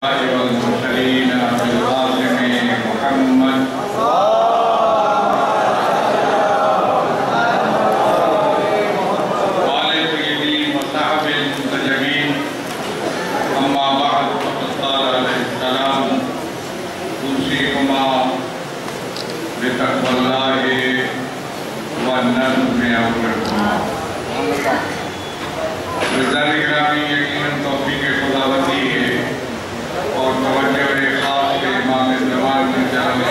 والمرسلين بالقاسم محمد وعلى سيدي وصحبه المنتجبين. أما بعد فقد قال عليه السلام: أوصيكما بتقوى الله والنظم أمركما. رضوان گرامی یقیناً توفیق خداوندی ہے اور توجہ خاص امام زمان میں جان و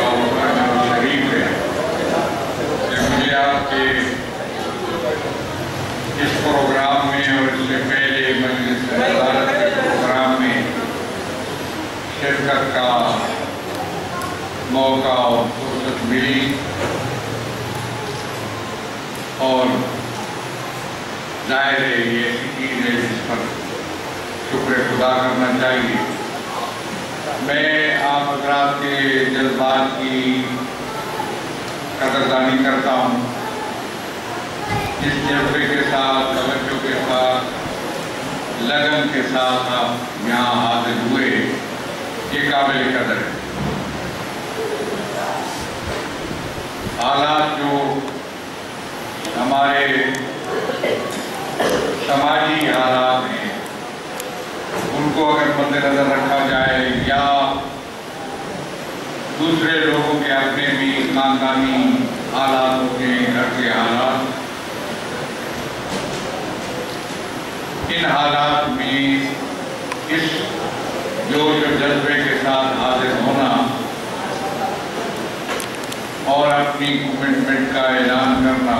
شریف ہے کہ مجھے آپ کے اس پروگرام میں اور اس سے پہلے مجلس صدارت کے پروگرام میں شرکت کا موقع اور فرصت ملی، اور ظاہر ہے یہ ایسی چیز ہے جس پر شکر خدا کرنا چاہیے۔ میں آپ حضرات کے جذبات کی قدردانی کرتا ہوں۔ جس جذبے کے ساتھ، توجہ کے ساتھ، لگن کے ساتھ آپ یہاں حاضر ہوئے، یہ قابل قدر ہے۔ حالات جو ہمارے سماجی حالات ہیں ان کو اگر مد نظر رکھا جائے یا دوسرے لوگوں کے اپنے بھی خاندانی حالات ہوتے ہیں، گھر کے حالات، ان حالات میں اس جوش و جذبے کے ساتھ حاضر ہونا اور اپنی کمٹمنٹ کا اعلان کرنا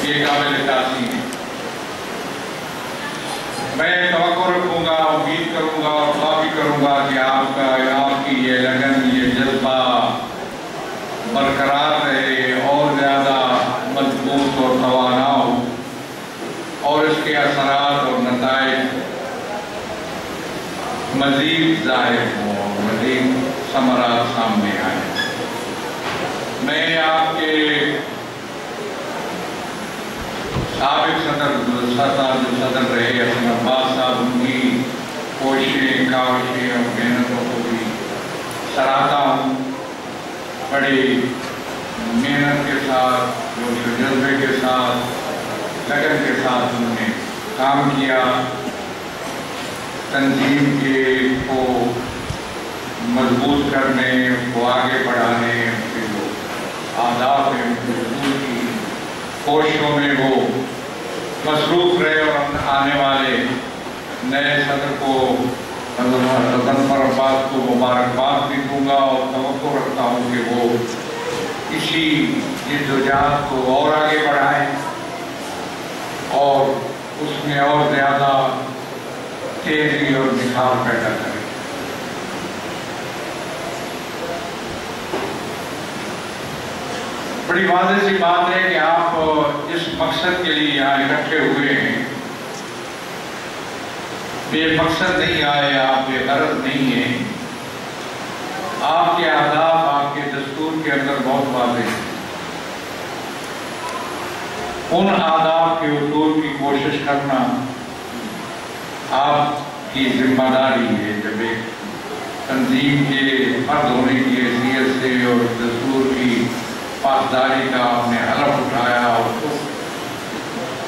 یہ قابل تحسین ہے۔ میں توقع رکھوں گا، امید کروں گا اور دعا بھی کروں گا کہ آپ کی یہ لگن، یہ جذبہ برقرار رہے اور زیادہ مضبوط اور توانا ہو، اور اس کے اثرات اور نتائج مزید ظاہر ہوں اور مزید ثمرات سامنے آئیں۔ میں آپ کے سابق صدر رہے حسن عباس صاحب، ان کی کوششیں، کاوشیں اور محنتوں کو بھی سراہتا ہوں۔ بڑی محنت کے ساتھ، جوش و جذبے کے ساتھ، لگن کے ساتھ انہوں نے کام کیا، تنظیم کو مضبوط کرنے، ان کو آگے بڑھانے، ان کے جو اہداف ہیں ان کو حصول کی کوششوں میں وہ مصروف رہے، اور آنے والے نئے صدر کو حسن عباس کو مبارکباد بھی دوں گا، اور توقع رکھتا ہوں کہ وہ اسی جدوجہد کو اور آگے بڑھائیں اور اس میں اور زیادہ تیزی اور نکھار پیدا کریں۔ بڑی واضح سی بات ہے کہ آپ اس مقصد کے لیے یہاں اکٹھے ہوئے ہیں۔ بے مقصد نہیں آئے، آپ بے غرض نہیں ہیں۔ آپ کے اہداف آپ کے دستور کے اندر بہت واضح ہیں۔ ان اہداف کے حصول کی کوشش کرنا آپ کی ذمہ داری ہے۔ جب ایک تنظیم کے فرد ہونے کی حیثیت سے اور دستور کی پاسداری کا آپ نے حلف اٹھایا، اور تو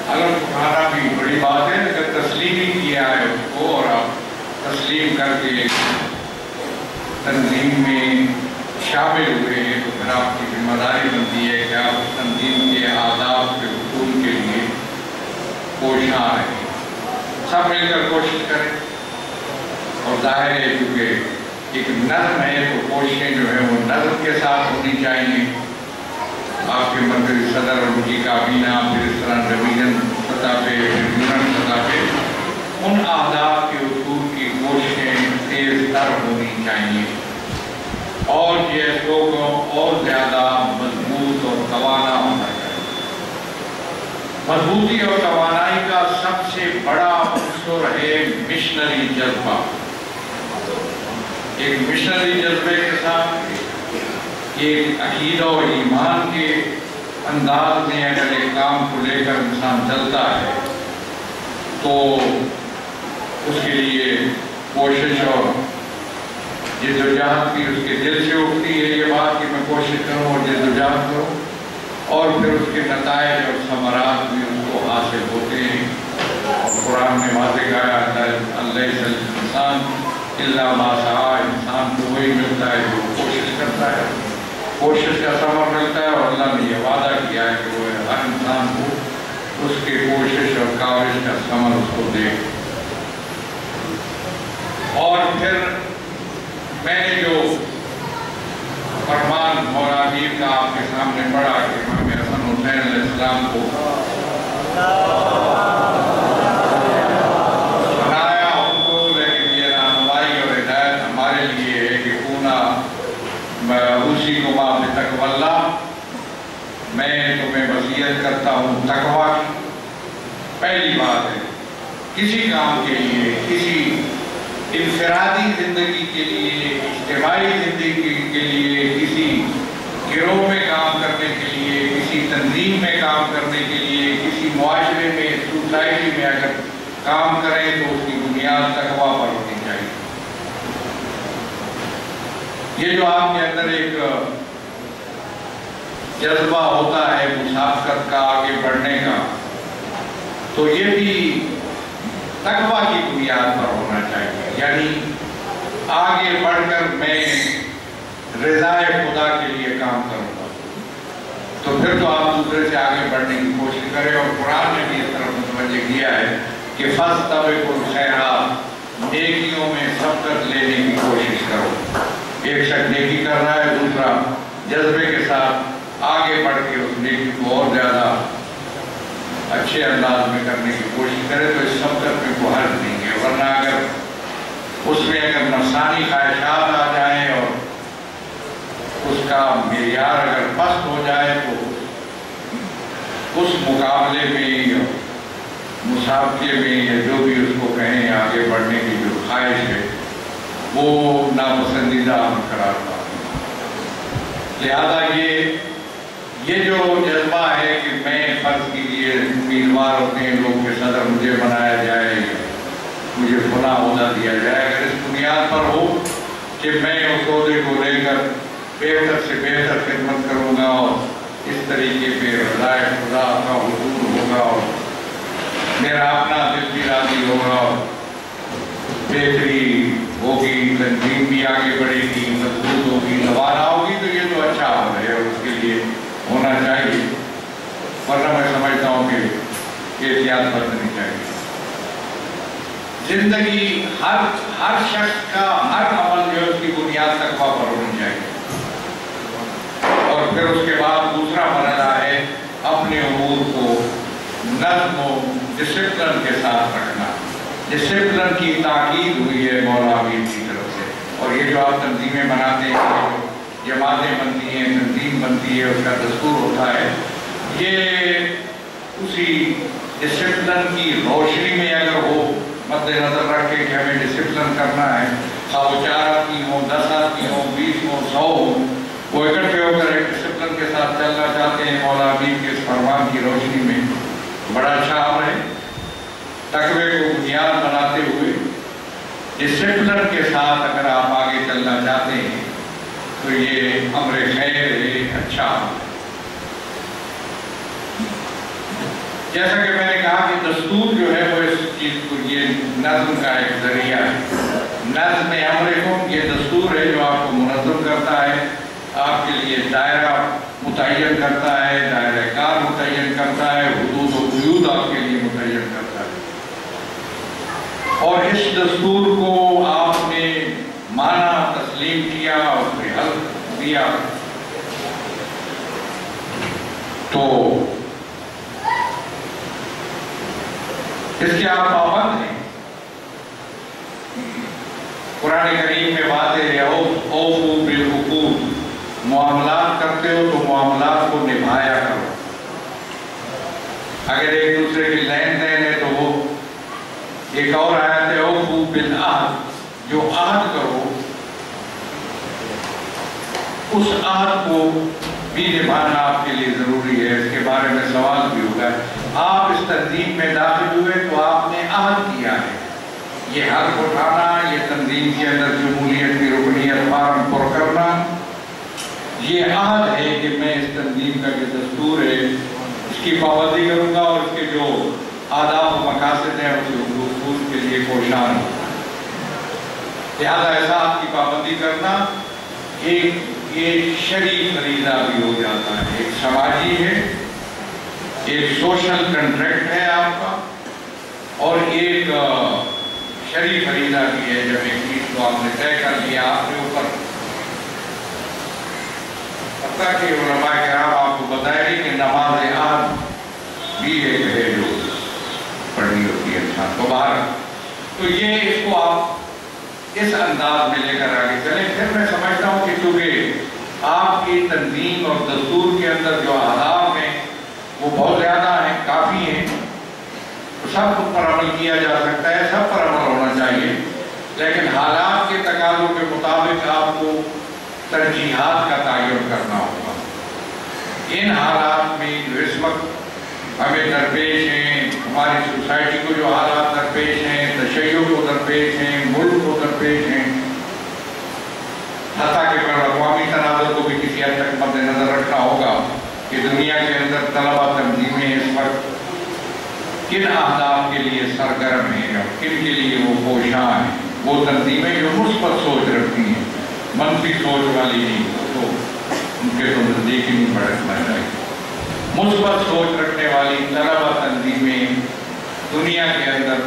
حلف اٹھانا بھی بڑی بات ہے، اگر تسلیم ہی کیا ہے اس کو اور آپ تسلیم کر کے تنظیم میں شامل ہوئے ہیں، تو پھر آپ کی ذمہ داری بنتی ہے کہ آپ تنظیم کے اہداف کے حصول کے لیے کوشاں رہیں، سب مل کر کوشش کریں۔ اور ظاہر ہے کیونکہ ایک نظم ہے تو کوششیں جو ہیں وہ نظم کے ساتھ ہونی چاہیے۔ آپ کے مرکزی صدر اور ان کی کابینہ، پھر اس طرح ڈویژن سطح پہ، یونٹ سطح پہ ان اہداف کے حصول کی کوششیں تیز تر ہونی چاہیے، اور یہ لوگوں اور زیادہ مضبوط اور توانا ہونا چاہیے۔ مضبوطی اور توانائی کا سب سے بڑا عنصر ہے مشنری جذبہ۔ ایک مشنری جذبے کے ساتھ ایک عقیدہ و ایمان کے انداز میں اگر ایک کام کو لے کر انسان چلتا ہے تو اس کے لیے کوشش اور جدوجہد کی اس کے دل سے اٹھتی ہے یہ بات کہ میں کوشش کروں اور جدوجہد کروں، اور پھر اس کے نتائج اور ثمرات بھی اس کو حاصل ہوتے ہیں۔ اور قرآن نے واضح کہا اللہ انسان الا ما سعی، انسان کو وہی ملتا ہے جو کوشش کرتا ہے، کوشش کا ثمر ملتا ہے، اور اللہ نے یہ وعدہ کیا ہے کہ وہ ہر انسان کو اس کی کوشش اور کاوش کا ثمر اس کو دے۔ اور پھر میں نے جو فرمان مولا امیر کا آپ کے سامنے پڑھا کہ امام حسن حسین علیہ السلام کو بنایا ان کو، لیکن یہ رہنمائی اور ہدایت ہمارے لیے ہے کہ پونا اسی کو معاف تقوی اللہ، میں تمہیں وصیت کرتا ہوں تقوی کی۔ پہلی بات ہے کسی کام کے لیے، کسی انفرادی زندگی کے لیے، اجتماعی زندگی کے لیے، کسی گروہ میں کام کرنے کے لیے، کسی تنظیم میں کام کرنے کے لیے، کسی معاشرے میں، سوسائٹی میں اگر کام کریں تو اس کی بنیاد تقوی پر ہونی چاہیے۔ یہ جو آپ کے اندر ایک جذبہ ہوتا ہے مسابقت کا، آگے بڑھنے کا، تو یہ بھی تقوی کی بنیاد پر ہونا چاہیے، یعنی آگے بڑھ کر میں رضائے خدا کے لیے کام کروں گا، تو پھر تو آپ دوسرے سے آگے بڑھنے کی کوشش کریں۔ اور قرآن نے بھی اس طرف متوجہ کیا ہے کہ فاستبقوا الخیرات، نیکیوں میں سبقت لینے کی کوشش کرو۔ ایک شخص نیکی کر رہا ہے، دوسرا جذبے کے ساتھ آگے بڑھ کے اس نیکی کو اور زیادہ اچھے انداز میں کرنے کی کوشش کرے تو اس سبقت میں کوئی حرج نہیں ہے، ورنہ اگر اس میں اگر نفسانی خواہشات آ جائیں اور اس کا معیار اگر پست ہو جائے تو اس مقابلے میں یا مسابقے میں یا جو بھی اس کو کہیں آگے بڑھنے کی جو خواہش ہے وہ ناپسندیدہ قرار پاتی ہے۔ لہذا یہ جو جذبہ ہے کہ میں فرض کیجیے امیدوار ہوتے ہیں لوگ کہ صدر مجھے بنایا جائے، مجھے فلاں عہدہ دیا جائے، اگر اس بنیاد پر ہو کہ میں اس عہدے کو لے کر بہتر سے بہتر خدمت کروں گا اور اس طریقے پہ رضائے خدا کا حضور ہوگا اور میرا اپنا دل بھی راضی ہوگا اور بہتری ہوگی، تنظیم بھی آگے بڑھے گی، مضبوط ہوگی، نوارا ہوگی، تو یہ تو اچھا ہو رہا ہے اور اس کے لیے ہونا چاہیے، ورنہ میں سمجھتا ہوں کہ احتیاط برتنی چاہیے۔ زندگی ہر شخص کا ہر عمل جو ہے اس کی بنیاد تقوی پر ہونی چاہیے، اور پھر اس کے بعد دوسرا مرحلہ ہے اپنے امور کو نظم و ڈسپلن کے ساتھ رکھنا۔ ڈسپلن کی تاکید ہوئی ہے مولا امیر کی طرف سے، اور یہ جو آپ تنظیمیں بناتے ہیں، جماعتیں بنتی ہیں، تنظیم بنتی ہے، اس کا دستور ہوتا ہے، یہ اسی ڈسپلن کی روشنی میں اگر ہو، مد نظر رکھے کہ ہمیں ڈسپلن کرنا ہے، خواہ وہ 4 آدمی ہوں، 10 آدمی ہوں، 20 ہوں، 100 ہوں، وہ اکٹھے ہو کر ایک ڈسپلن کے ساتھ چلنا چاہتے ہیں مولا امیر کے اس فرمان کی روشنی میں، بڑا اچھا عمل ہے۔ تقوی کو بنیاد بناتے ہوئے ڈسپلن کے ساتھ اگر آپ آگے چلنا چاہتے ہیں تو یہ امر خیر ہے، اچھا عمل ہے۔ جیسا کہ میں نے کہا کہ دستور جو ہے وہ اس چیز کو، یہ نظم کا ایک ذریعہ ہے۔ نظم امرکم یہ دستور ہے جو آپ کو منظم کرتا ہے، آپ کے لیے دائرہ متعین کرتا ہے، دائرہ کار متعین کرتا ہے، حدود و قیود آپ کے لیے متعین کرتا ہے، اور اس دستور کو آپ نے مانا، تسلیم کیا اور پھر حل دیا تو اس کے آپ پابند ہیں۔ قرآن کریم میں باتیں ہے اوفوا بالعقود، معاملات کرتے ہو تو معاملات کو نبھایا کرو۔ اگر ایک دوسرے کی لین دین ہے تو وہ ایک اور آیت ہے اوفوا بالعہد، جو عہد کرو اس عہد کو بھی نبھانا آپ کے لیے ضروری ہے۔ اس کے بارے میں سوال بھی ہوگا، آپ اس تنظیم میں داخل ہوئے تو آپ نے عہد کیا ہے، یہ حق اٹھانا، یہ تنظیم کے اندر جمہوریت کی رکنیت یہ عہد ہے کہ میں اس تنظیم کا جو دستور ہے اس کی پابندی کروں گا اور اس کے جو آداب و مقاصد ہیں اس حصول کے لیے کوشاں ہوں۔ لہذا احساس کی پابندی کرنا ایک شرعی فریضہ بھی ہو جاتا ہے، ایک سماجی ہے، ایک سوشل کنٹریکٹ ہے آپ کا، اور ایک شرعی فریضہ بھی ہے جب ایک چیز کو آپ نے طے کر لیا آپ کے اوپر۔ حتیٰ کہ علماء کرام آپ کو بتائے کہ نماز عہد بھی ایک ہے جو پڑھنی ہوتی ہے انسان کو باہر۔ تو یہ اس کو آپ اس انداز میں لے کر آگے چلیں۔ پھر میں سمجھتا ہوں کہ چونکہ آپ کی تنظیم اور دستور کے اندر جو آداب ہیں وہ بہت زیادہ ہیں، کافی ہیں، سب پر عمل کیا جا سکتا ہے، سب پر عمل ہونا چاہیے، لیکن حالات کے تقاضوں کے مطابق آپ کو ترجیحات کا تعین کرنا ہوگا۔ ان حالات میں جو اس وقت ہمیں درپیش ہیں، ہماری سوسائٹی کو جو حالات درپیش ہیں، تشیع کو درپیش ہیں، ملک کو درپیش ہیں، حتیٰ کہ بین الاقوامی تناظر کو بھی کسی حد تک مد نظر رکھنا ہوگا کہ دنیا کے اندر طلبہ تنظیمیں اس وقت کن اہداف کے لیے سرگرم ہیں اور کن کے لیے وہ کوشاں ہیں۔ وہ تنظیمیں جو مثبت سوچ رکھتی ہیں، منفی سوچ والی نہیں، تو ان کے تو نزدیک ہی نہیں بڑھنا چاہیے۔ مثبت سوچ رکھنے والی طلبہ تنظیمیں دنیا کے اندر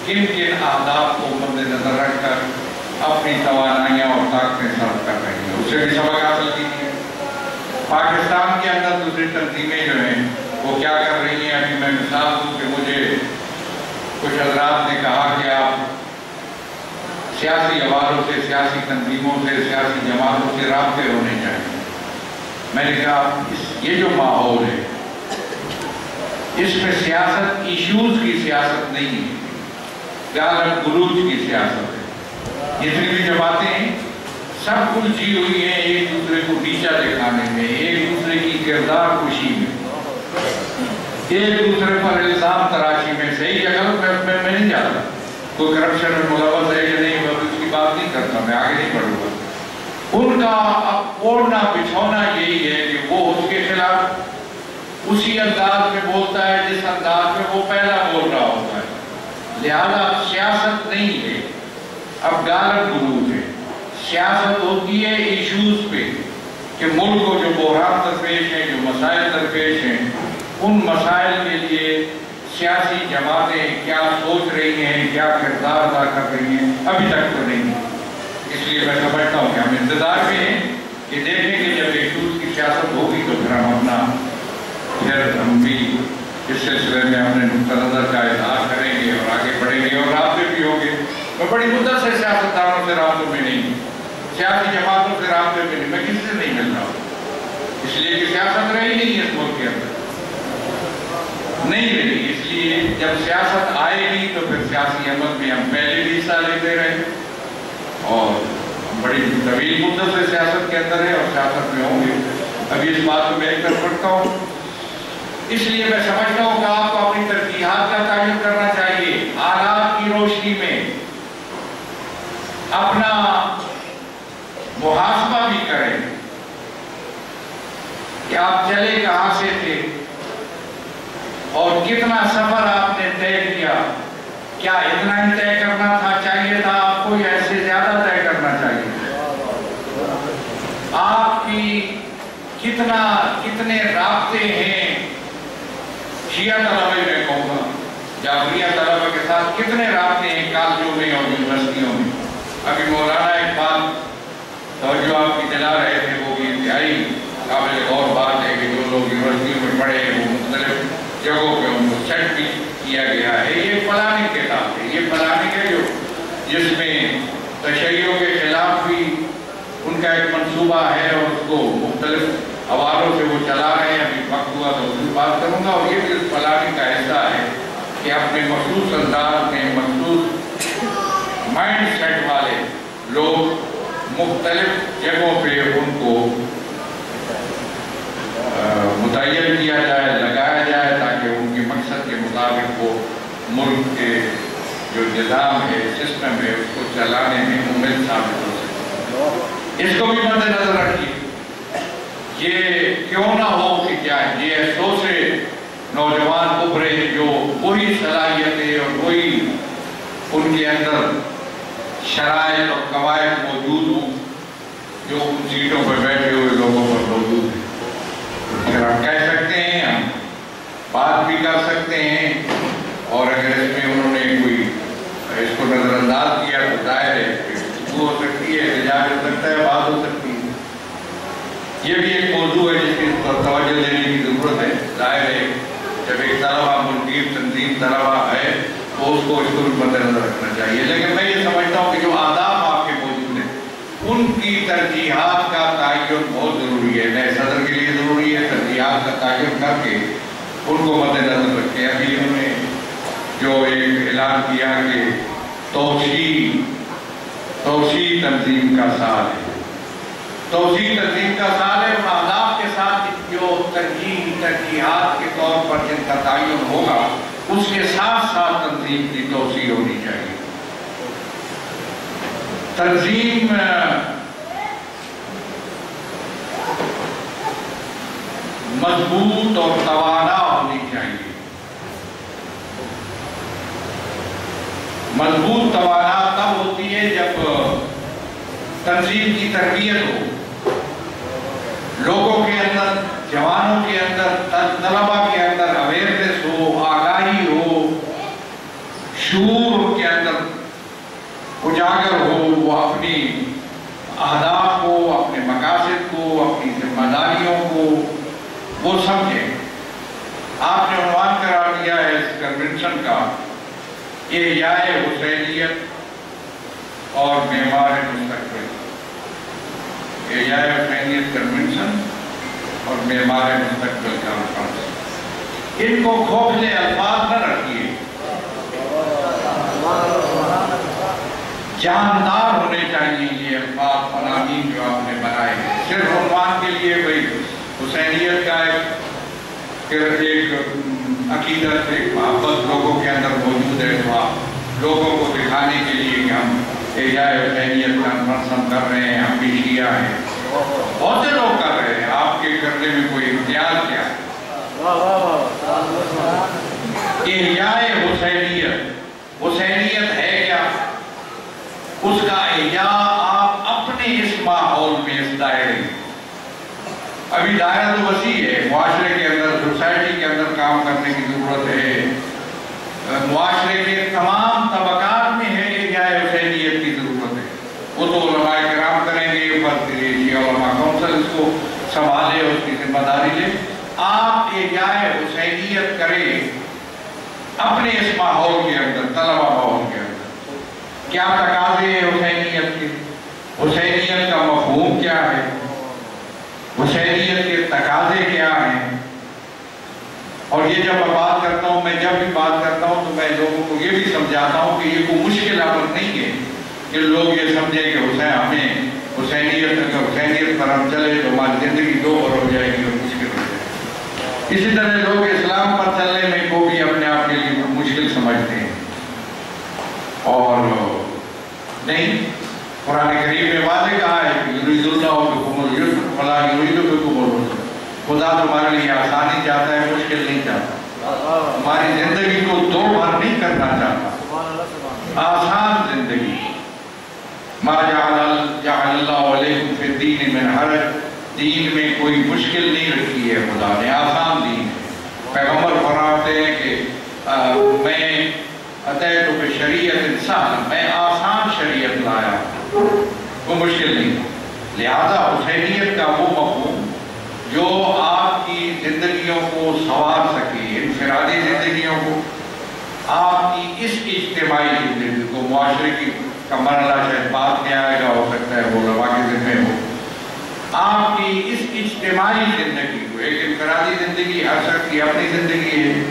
کن کن اہداف کو مد نظر رکھ کر اپنی توانائیاں اور طاقتیں صرف کر رہی ہیں، اس سے بھی سبق حاصل کیجیے۔ پاکستان کے اندر دوسری تنظیمیں جو ہیں وہ کیا کر رہی ہیں؟ ابھی میں مثال دوں کہ مجھے کچھ حضرات نے کہا کہ آپ سیاسی حوالوں سے، سیاسی تنظیموں سے، سیاسی جماعتوں سے رابطے ہونے چاہیے۔ میں نے کہا یہ جو ماحول ہے اس میں سیاست ایشوز کی سیاست نہیں ہے، غالب گلوچ کی سیاست ہے۔ جتنی بھی جماعتیں ہیں سب کچھ جی ہوئی ہیں ایک دوسرے کو نیچا دکھانے میں، ایک دوسرے کی کردار کشی میں، ایک دوسرے پر الزام تراشی میں۔ صحیح جگہ میں نہیں جاتا، کوئی کرپشن میں ملوث ہے یا نہیں، میں اس کی بات نہیں کرتا، میں آگے نہیں بڑھوں گا۔ ان کا اب اوڑھنا بچھونا یہی ہے کہ وہ اس کے خلاف اسی انداز میں بولتا ہے جس انداز میں وہ پہلا بول رہا ہوتا ہے۔ لہذا سیاست نہیں ہے، اب غالب گلوچ ہے۔ سیاست ہوتی ہے ایشوز پہ کہ ملک کو جو بحران درپیش ہیں، جو مسائل درپیش ہیں، ان مسائل کے لیے سیاسی جماعتیں کیا سوچ رہی ہیں، کیا کردار ادا کر رہی ہیں، ابھی تک تو نہیں۔ اس لیے میں سمجھتا ہوں کہ ہم انتظار میں ہیں کہ دیکھیں کہ جب ایشوز کی سیاست ہوگی تو پھر ہم بھی اس سلسلے میں اپنے نقطہ نظر کا اظہار کریں گے اور آگے بڑھیں گے اور رابطے بھی ہوں گے۔ میں بڑی مدت سے سیاستدانوں سے رابطوں میں نہیں ہوں، سیاسی جماعتوں سے رابطے میں نہیں، میں کسی سے نہیں مل رہا ہوں، اس لیے کہ سیاست رہی نہیں ہے اس ملک کے اندر، نہیں رہی۔ اس لیے جب سیاست آئے گی تو پھر سیاسی عمل میں ہم پہلے بھی حصہ لیتے رہے اور بڑی طویل مدت سے سیاست کے اندر ہے اور سیاست میں ہوں گے۔ ابھی اس بات کو میں ایک طرف رکھتا ہوں، اس لیے میں سمجھتا ہوں کہ آپ کو اپنی ترجیحات کا تعین کرنا چاہیے، حالات کی روشنی میں اپنا محاسبہ بھی کریں کہ آپ چلے کہاں سے تھے اور کتنا سفر آپ نے طے کیا، کیا اتنا ہی طے کرنا تھا چاہیے تھا آپ کو یا اس سے زیادہ طے کرنا چاہیے؟ آپ کی کتنے رابطے ہیں شیعہ طلبہ میں کہوں گا، جعفریہ طلبہ کے ساتھ کتنے رابطے ہیں کالجوں میں اور یونیورسٹیوں میں؟ ابھی مولانا اقبال توجہ آپ کی دلا رہے تھے، وہ بھی انتہائی قابل غور بات ہے کہ جو لوگ یونیورسٹیوں میں پڑھے ہیں وہ مختلف جگہوں پہ ان کو سیٹ بھی کیا گیا ہے۔ یہ فلانی کتاب ہے، یہ فلانی ہے جس میں تشیع کے خلاف بھی ان کا ایک منصوبہ ہے اور اس کو مختلف حوالوں سے وہ چلا رہے ہیں۔ ابھی وقت ہوا تو اس کی بات کروں گا، اور یہ بھی اس فلانی کا حصہ ہے کہ اپنے مخصوص انداز میں مخصوص مائنڈ سیٹ والے لوگ مختلف جگہوں پہ ان کو متعین کیا جائے، لگایا جائے تاکہ ان کے مقصد کے مطابق وہ ملک کے جو نظام ہے، سسٹم ہے، اس کو چلانے میں ممل ثابت ہو سکے۔ اس کو بھی مد نظر رکھیے۔ یہ کیوں نہ ہو کہ کیا یہ افسوس سے نوجوان ابھرے جو وہی صلاحیتیں اور وہی ان کے اندر شرائط اور قواعد موجود ہوں جو ان سیٹوں پر بیٹھے ہوئے لوگوں پر موجود ہیں. پھر ہم کہہ سکتے ہیں، ہم بات بھی کر سکتے ہیں، اور اگر اس میں انہوں نے کوئی اس کو نظر انداز کیا تو ظاہر ہے کہ گفتگو ہو سکتی ہے، احتجاج ہو سکتا ہے، بات ہو سکتی ہے. یہ بھی ایک موضوع ہے جس کی توجہ دینے کی ضرورت ہے. ظاہر ہے جب ایک طلبہ منظم تنظیم طلبہ ہے تو اس کو بھی مد نظر رکھنا چاہیے. لیکن میں یہ سمجھتا ہوں کہ جو آداب آپ کے موجود ہیں ان کی ترجیحات کا تعین بہت ضروری ہے. نئے صدر کے لیے ضروری ہے ترجیحات کا تعین کر کے ان کو مد نظر رکھے. ابھی انہوں نے جو ایک اعلان کیا کہ توسیع تنظیم کا سال ہے، توسیع تنظیم کا سال ہے. ان آداب کے ساتھ جو ترجیحات کے طور پر جن کا تعین ہوگا اس کے ساتھ ساتھ تنظیم کی توسیع ہونی چاہیے. تنظیم مضبوط اور توانا ہونی چاہیے. مضبوط توانا تب ہوتی ہے جب تنظیم کی تربیت ہو، لوگوں کے اندر، جوانوں کے اندر، طلبہ کے اندر اویئرنیس ہو، آگاہی ہو، شعور ان کے اندر اجاگر ہو. وہ اپنی اہداف کو، اپنے مقاصد کو، اپنی ذمہ داریوں کو وہ سمجھیں. آپ نے عنوان قرار دیا ہے اس کنونشن کا احیاء حسینیت اور معمار مستقبل. احیاء حسینیت کنونشن اور معمار مستقبل کانفرنس. ان کو کھوکھلے الفاظ نہ رکھیے، جاندار ہونے چاہیے یہ الفاظ عناوین جو آپ نے بنائے ہیں. صرف عنوان کے لیے بھائی حسینیت کا ایک عقیدت، ایک محبت لوگوں کے اندر موجود ہے تو آپ لوگوں کو دکھانے کے لیے کہ ہم احیاء حسینیت کانفرنس ہم کر رہے ہیں، ہم بھی شیعہ ہیں. بہت سے لوگ کر رہے ہیں، آپ کے کرنے میں کوئی امتیاز کیا ہے؟ احیاء حسینیت، حسینیت ہے کیا؟ اس کا احیاء آپ اپنے اس ماحول میں، اس دائرے میں، ابھی دائرہ تو وسیع ہے، معاشرے کے اندر، سوسائٹی کے اندر کام کرنے کی ضرورت ہے. معاشرے کے تمام طبقات میں ہے احیاء حسینیت کی ضرورت ہے. وہ تو علماء کرام کریں گے، شیعہ علماء کونسل اس کو سنبھالے، اس کی ذمہ داری لے. آپ احیاء حسینیت کریں اپنے اس ماحول کے اندر، طلبہ ماحول کے اندر. کیا تقاضے ہیں حسینیت کے؟ حسینیت کا مفہوم کیا ہے؟ حسینیت کے تقاضے کیا ہیں؟ اور یہ جب میں بات کرتا ہوں، میں جب بھی بات کرتا ہوں تو میں لوگوں کو یہ بھی سمجھاتا ہوں کہ یہ کوئی مشکل امر نہیں ہے کہ لوگ یہ سمجھیں کہ ہمیں حسینیت پر ہم چلے تو ہماری زندگی دو بار ہو جائے گی اور مشکل ہو جائے گی. اسی طرح لوگ اسلام پر چلنے میں کو بھی اپنے آپ کے لیے مشکل سمجھتے ہیں، اور نہیں. قرآن کریم نے واضح کہا ہے کہ یرید اللہ بکم الیسر ولا یرید بکم العسر. خدا تمہارے لیے آسانی چاہتا ہے، مشکل نہیں چاہتا. ہماری زندگی کو دو بار نہیں کرنا چاہتا، آسان زندگی. ما جعل اللہ علیکم فی الدین من حرج. دین میں کوئی مشکل نہیں رکھی ہے خدا نے، آسان دین ہے. پیغمبر فرماتے ہیں کہ میں اتیت بشریعت سہل، میں آسان شریعت لایا، وہ مشکل نہیں. لہذا حسینیت کا وہ مفہوم جو آپ کی زندگیوں کو سنوار سکے، انفرادی زندگیوں کو، آپ کی اس اجتماعی زندگی کو، معاشرے کی کا مرحلہ شاید بعد میں آئے گا، ہو سکتا ہے وہ علماء کے ذمہ ہو. آپ کی اس اجتماعی زندگی کو، ایک انفرادی زندگی ہر شخص کی اپنی زندگی ہے،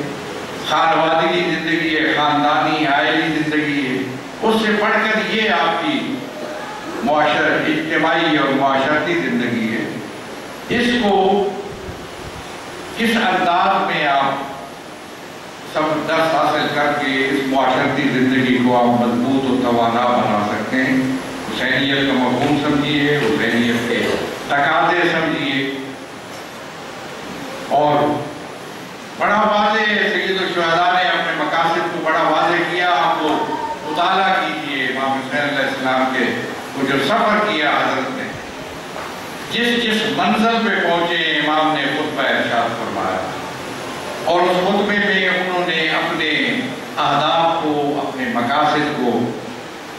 خانوادگی زندگی ہے، خاندانی عائلی زندگی ہے، اس سے بڑھ کر یہ آپ کی اجتماعی اور معاشرتی زندگی ہے. اس کو کس انداز میں آپ سب درس حاصل کر کے اس معاشرتی زندگی کو آپ مضبوط و توانا بنا سکتے ہیں. حسینیت کا مفہوم سمجھیے، حسینیت کے تقاضے سمجھیے، اور بڑا واضح سید الشہداء نے اپنے مقاصد کو بڑا واضح کیا. آپ کو مطالعہ کیجئے امام حسین علیہ السلام کے وہ جو سفر کیا حضرت نے, جس منزل پہ پہنچے امام نے خطبہ ارشاد فرمایا, اور اس خطبے میں انہوں نے اپنے اہداف کو, اپنے مقاصد کو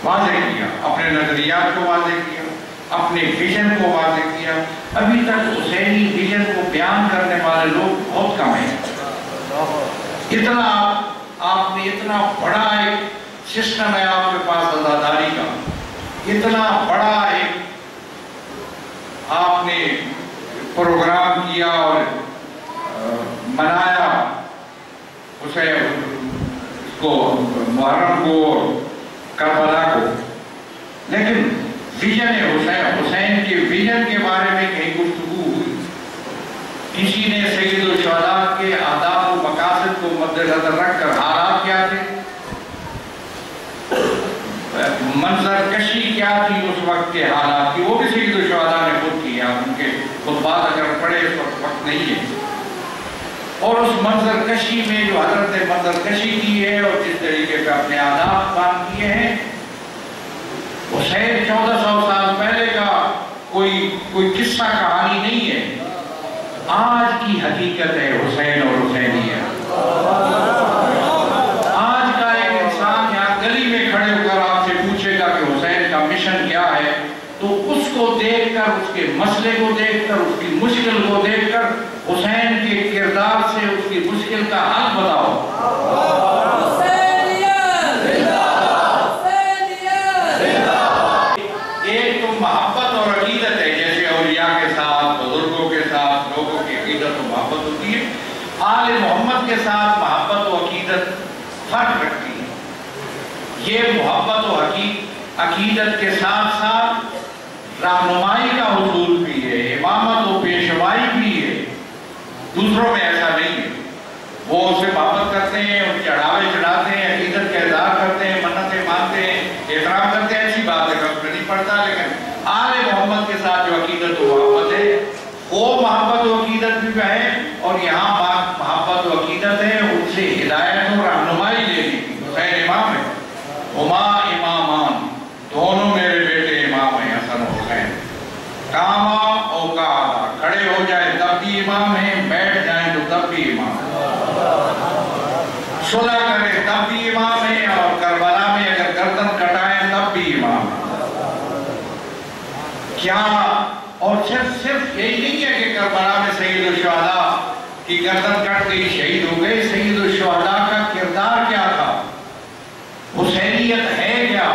واضح کیا, اپنے نظریات کو واضح کیا, اپنے ویژن کو واضح کیا. ابھی تک حسینی ویژن کو بیان کرنے والے لوگ بہت کم ہیں. اتنا آپ نے اتنا بڑا ایک سسٹم ہے آپ کے پاس عزاداری کا, اتنا بڑا ایک آپ نے پروگرام کیا اور منایا حسین کو, محرم کو اور کربلا کو, لیکن ویژن حسین کے ویژن کے بارے میں کہیں گفتگو ہوئی. کسی نے سید الشہداء کے اہداف و مقاصد کو مد نظر رکھ کر حالات کیا تھے, منظر کشی کیا تھی اس وقت کے حالات کی, وہ بھی سید الشہداء نے خود کی. آپ ان کے خطبات اگر پڑھے اس وقت نہیں ہے, اور اس منظر کشی میں جو حضرت نے منظر کشی کی ہے اور جس طریقے پہ اپنے اہداف کام کیے ہیں, حسین 1400 سال پہلے کا کوئی قصہ کہانی نہیں ہے, آج کی حقیقت ہے حسین اور حسینیت. آج کا ایک انسان یہاں گلی میں کھڑے ہو کر آپ سے پوچھے گا کہ حسین کا مشن کیا ہے, تو اس کو دیکھ کر, اس کے مسئلے کو دیکھ کر, اس کی مشکل کو دیکھ کر حسین کے کردار سے اس کی مشکل کا حل بتاؤ. ایک تو محبت اور عقیدت ہے, جیسے اولیاء کے ساتھ, بزرگوں کے ساتھ لوگوں کی عقیدت و محبت ہوتی ہے, آل محمد کے ساتھ محبت و عقیدت فرق رکھتی ہے. یہ محبت و عقیدت کے ساتھ ساتھ رہنمائی کا حصول بھی ہے, امامت و پیشوائی بھی ہے. دوسروں میں ایسا نہیں ہے. وہ اسے محبت کرتے ہیں, ان چڑھاوے چڑھاتے ہیں, عقیدت کا اظہار کرتے ہیں, منتیں مانتے ہیں, احترام کرتے ہیں, ایسی بات ہے کہ نہیں پڑتا. لیکن آل محمد کے ساتھ جو عقیدت و محبت ہے, وہ محبت و عقیدت بھی ہے, اور یہاں محبت و عقیدت ہے ان سے ہدایت و رہنمائی لینے کی. حسین امام ہے, ہما امامان, دونوں میرے بیٹے امام ہیں, حسن و حسین. کاما اوقاتا, کھڑے ہو جائے تب بھی امام ہیں, بیٹھ جائیں تو تب بھی امام ہیں, صلح کرے تب بھی امام ہیں, اور کربلا میں اگر گردن کٹائیں تب بھی امام ہیں. کیا, اور صرف یہی نہیں ہے کہ کربلا میں سید الشہداء کی گردن کٹ گئی, شہید ہو گئے. سید الشہداء کا کردار کیا تھا, حسینیت ہے کیا.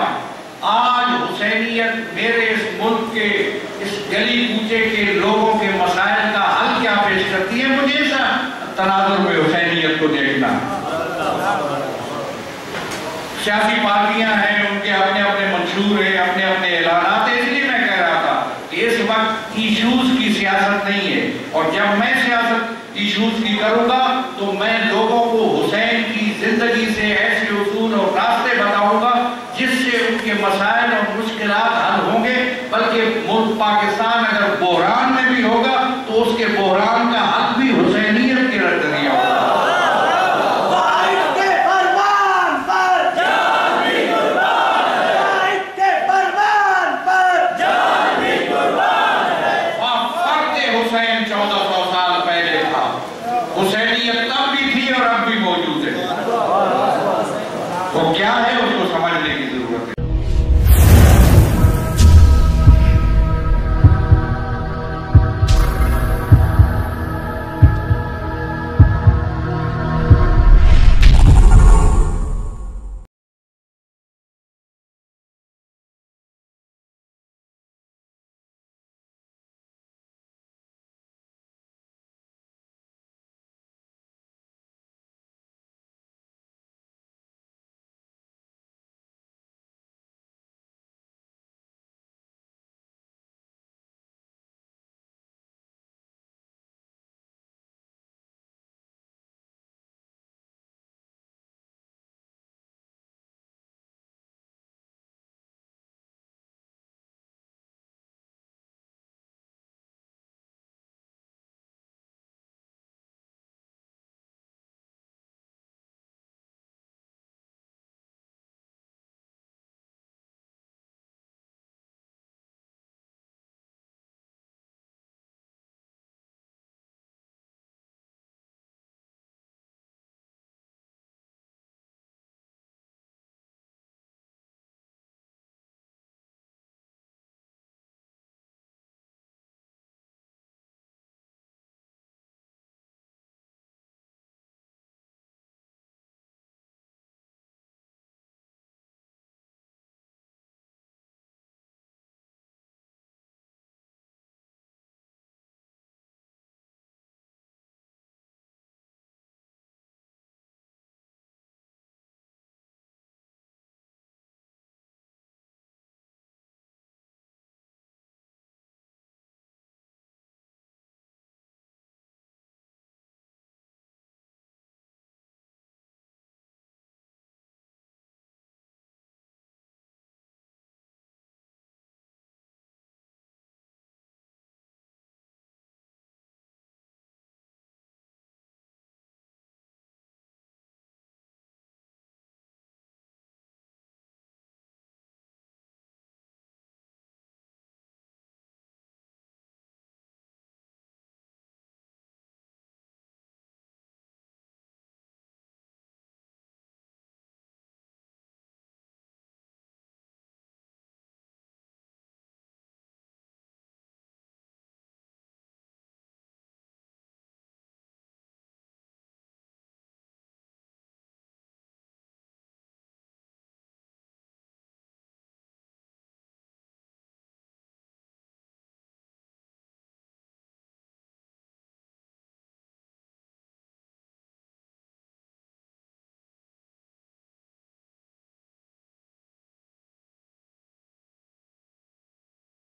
آج حسینیت میرے اس ملک کے, اس گلی کوچے کے لوگوں کے مسائل کا حل کیا پیش کرتی ہے. مجھے ایسا تناظر میں حسینیت کو دیکھنا. سیاسی پارٹیاں ہیں, ان کے اپنے اپنے منشور ہیں, اپنے اپنے اعلانات ہیں. اس لیے میں کہہ رہا تھا کہ اس وقت ایشوز کی سیاست نہیں ہے, اور جب میں سیاست ایشوز کی کروں گا تو میں لوگوں کو حسین